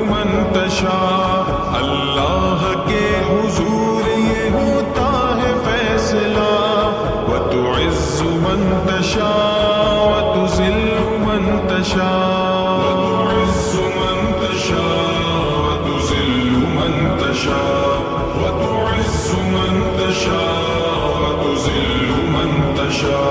من تشاء. اللہ کے حضور یہ ہوتا ہے فیصلہ. وتعز من تشاء وتذل من تشاء. وتعز من تشاء وتذل من تشاء. وتعز من تشاء وتذل من تشاء.